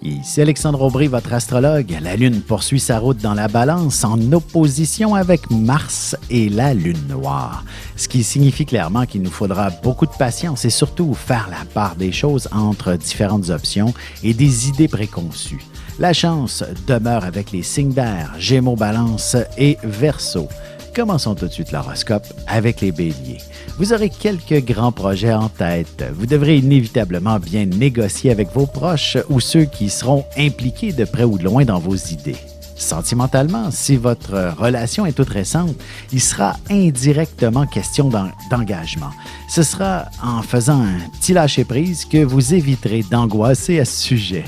Ici Alexandre Aubry, votre astrologue. La Lune poursuit sa route dans la Balance en opposition avec Mars et la Lune noire. Ce qui signifie clairement qu'il nous faudra beaucoup de patience et surtout faire la part des choses entre différentes options et des idées préconçues. La chance demeure avec les signes d'air, Gémeaux, Balance et Verseau. Commençons tout de suite l'horoscope avec les Béliers. Vous aurez quelques grands projets en tête. Vous devrez inévitablement bien négocier avec vos proches ou ceux qui seront impliqués de près ou de loin dans vos idées. Sentimentalement, si votre relation est toute récente, il sera indirectement question d'engagement. Ce sera en faisant un petit lâcher-prise que vous éviterez d'angoisser à ce sujet.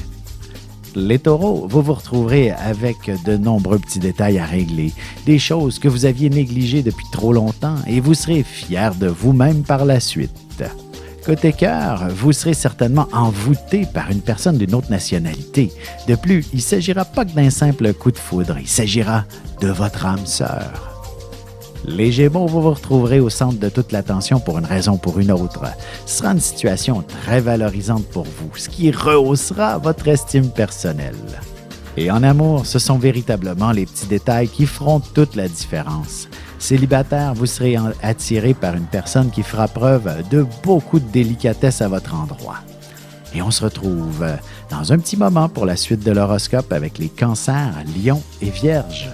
Les taureaux, vous vous retrouverez avec de nombreux petits détails à régler, des choses que vous aviez négligées depuis trop longtemps et vous serez fiers de vous-même par la suite. Côté cœur, vous serez certainement envoûté par une personne d'une autre nationalité. De plus, il ne s'agira pas que d'un simple coup de foudre, il s'agira de votre âme sœur. Les Gémeaux, vous vous retrouverez au centre de toute l'attention pour une raison ou pour une autre. Ce sera une situation très valorisante pour vous, ce qui rehaussera votre estime personnelle. Et en amour, ce sont véritablement les petits détails qui feront toute la différence. Célibataire, vous serez attiré par une personne qui fera preuve de beaucoup de délicatesse à votre endroit. Et on se retrouve dans un petit moment pour la suite de l'horoscope avec les Cancers, Lions et Vierges.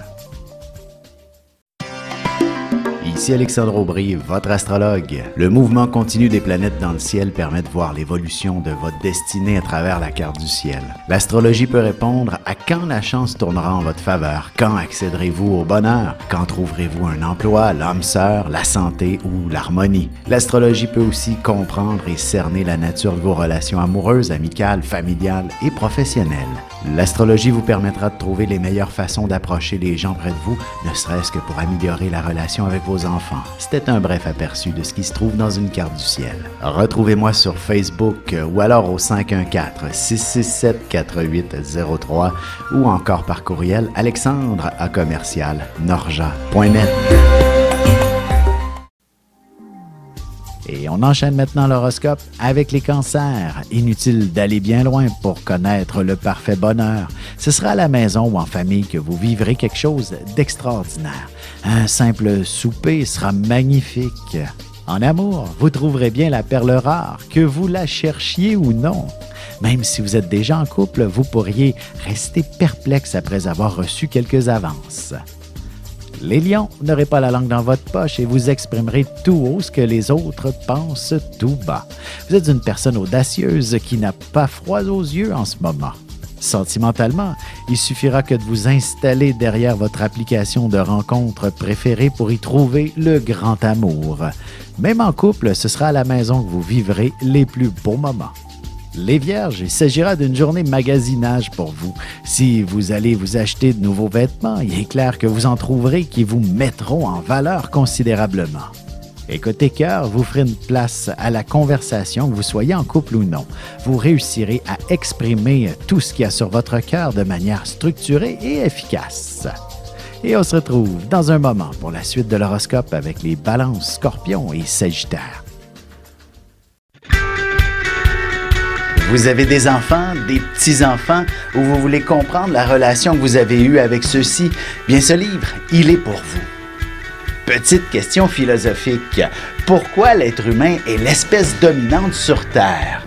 Ici Alexandre Aubry, votre astrologue. Le mouvement continu des planètes dans le ciel permet de voir l'évolution de votre destinée à travers la carte du ciel. L'astrologie peut répondre à quand la chance tournera en votre faveur, quand accéderez-vous au bonheur, quand trouverez-vous un emploi, l'âme sœur, la santé ou l'harmonie. L'astrologie peut aussi comprendre et cerner la nature de vos relations amoureuses, amicales, familiales et professionnelles. L'astrologie vous permettra de trouver les meilleures façons d'approcher les gens près de vous, ne serait-ce que pour améliorer la relation avec vos enfants. C'était un bref aperçu de ce qui se trouve dans une carte du ciel. Retrouvez-moi sur Facebook ou alors au 514-667-4803 ou encore par courriel alexandre@norja.net. Et on enchaîne maintenant l'horoscope avec les Cancers. Inutile d'aller bien loin pour connaître le parfait bonheur. Ce sera à la maison ou en famille que vous vivrez quelque chose d'extraordinaire. Un simple souper sera magnifique. En amour, vous trouverez bien la perle rare, que vous la cherchiez ou non. Même si vous êtes déjà en couple, vous pourriez rester perplexe après avoir reçu quelques avances. Les Lions, vous n'aurez pas la langue dans votre poche et vous exprimerez tout haut ce que les autres pensent tout bas. Vous êtes une personne audacieuse qui n'a pas froid aux yeux en ce moment. Sentimentalement, il suffira que de vous installer derrière votre application de rencontre préférée pour y trouver le grand amour. Même en couple, ce sera à la maison que vous vivrez les plus beaux moments. Les Vierges, il s'agira d'une journée magasinage pour vous. Si vous allez vous acheter de nouveaux vêtements, il est clair que vous en trouverez qui vous mettront en valeur considérablement. Et côté cœur, vous ferez une place à la conversation, que vous soyez en couple ou non. Vous réussirez à exprimer tout ce qu'il y a sur votre cœur de manière structurée et efficace. Et on se retrouve dans un moment pour la suite de l'horoscope avec les Balances, Scorpions et Sagittaires. Vous avez des enfants, des petits-enfants, ou vous voulez comprendre la relation que vous avez eue avec ceux-ci? Bien, ce livre, il est pour vous. Petite question philosophique. Pourquoi l'être humain est l'espèce dominante sur Terre?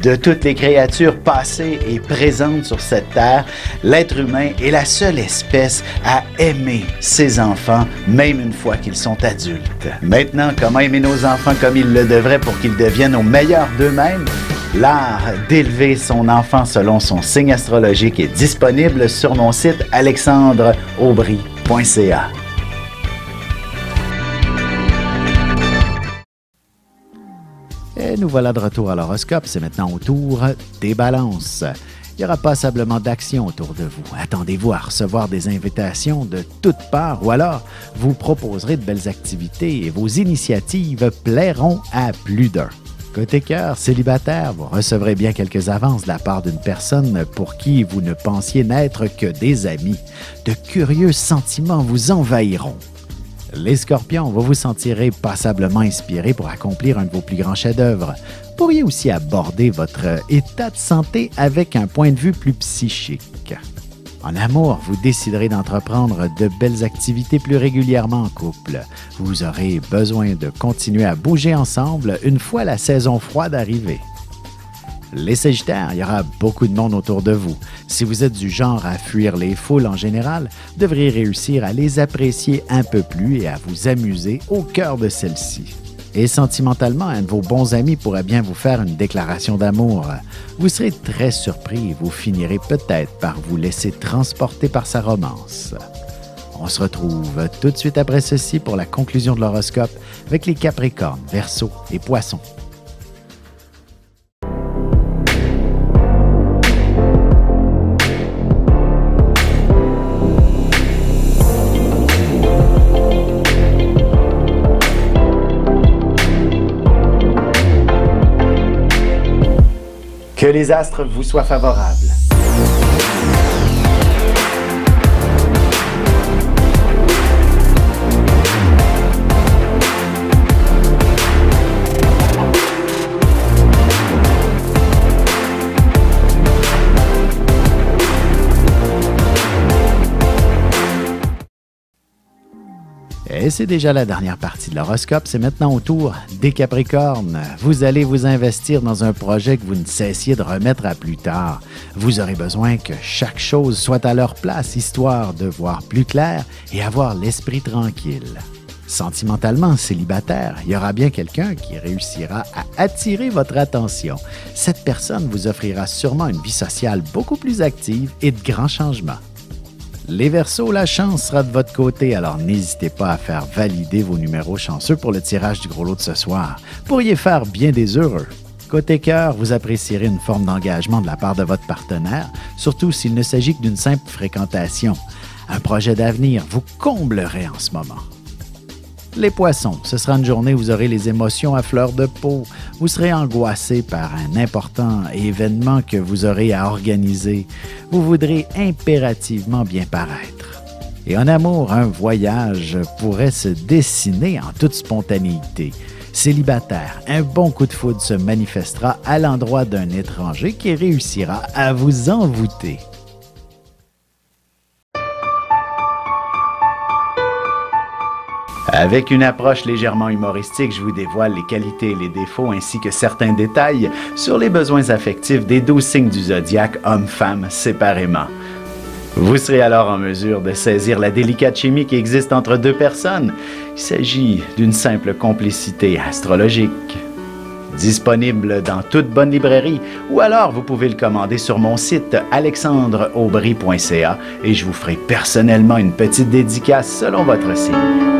De toutes les créatures passées et présentes sur cette Terre, l'être humain est la seule espèce à aimer ses enfants, même une fois qu'ils sont adultes. Maintenant, comment aimer nos enfants comme ils le devraient pour qu'ils deviennent au meilleur d'eux-mêmes? L'art d'élever son enfant selon son signe astrologique est disponible sur mon site alexandreaubry.ca. Et nous voilà de retour à l'horoscope. C'est maintenant au tour des Balances. Il y aura passablement d'action autour de vous. Attendez-vous à recevoir des invitations de toutes parts ou alors vous proposerez de belles activités et vos initiatives plairont à plus d'un. Côté cœur, célibataire, vous recevrez bien quelques avances de la part d'une personne pour qui vous ne pensiez n'être que des amis. De curieux sentiments vous envahiront. Les Scorpions, vous vous sentirez passablement inspiré pour accomplir un de vos plus grands chefs-d'œuvre. pourriez aussi aborder votre état de santé avec un point de vue plus psychique. En amour, vous déciderez d'entreprendre de belles activités plus régulièrement en couple. Vous aurez besoin de continuer à bouger ensemble une fois la saison froide arrivée. Les Sagittaires, il y aura beaucoup de monde autour de vous. Si vous êtes du genre à fuir les foules en général, vous devriez réussir à les apprécier un peu plus et à vous amuser au cœur de celles-ci. Et sentimentalement, un de vos bons amis pourrait bien vous faire une déclaration d'amour. Vous serez très surpris et vous finirez peut-être par vous laisser transporter par sa romance. On se retrouve tout de suite après ceci pour la conclusion de l'horoscope avec les Capricornes, Verseaux et Poissons. Que les astres vous soient favorables. Et c'est déjà la dernière partie de l'horoscope, c'est maintenant au tour des Capricornes. Vous allez vous investir dans un projet que vous ne cessiez de remettre à plus tard. Vous aurez besoin que chaque chose soit à leur place, histoire de voir plus clair et avoir l'esprit tranquille. Sentimentalement célibataire, il y aura bien quelqu'un qui réussira à attirer votre attention. Cette personne vous offrira sûrement une vie sociale beaucoup plus active et de grands changements. Les Verseaux, la chance sera de votre côté, alors n'hésitez pas à faire valider vos numéros chanceux pour le tirage du gros lot de ce soir. Vous pourriez faire bien des heureux. Côté cœur, vous apprécierez une forme d'engagement de la part de votre partenaire, surtout s'il ne s'agit que d'une simple fréquentation. Un projet d'avenir vous comblerait en ce moment. Les Poissons, ce sera une journée où vous aurez les émotions à fleur de peau. Vous serez angoissé par un important événement que vous aurez à organiser. Vous voudrez impérativement bien paraître. Et en amour, un voyage pourrait se dessiner en toute spontanéité. Célibataire, un bon coup de foudre se manifestera à l'endroit d'un étranger qui réussira à vous envoûter. Avec une approche légèrement humoristique, je vous dévoile les qualités et les défauts ainsi que certains détails sur les besoins affectifs des 12 signes du zodiaque, hommes-femmes séparément. Vous serez alors en mesure de saisir la délicate chimie qui existe entre deux personnes. Il s'agit d'une simple complicité astrologique. Disponible dans toute bonne librairie ou alors vous pouvez le commander sur mon site alexandreaubry.ca et je vous ferai personnellement une petite dédicace selon votre signe.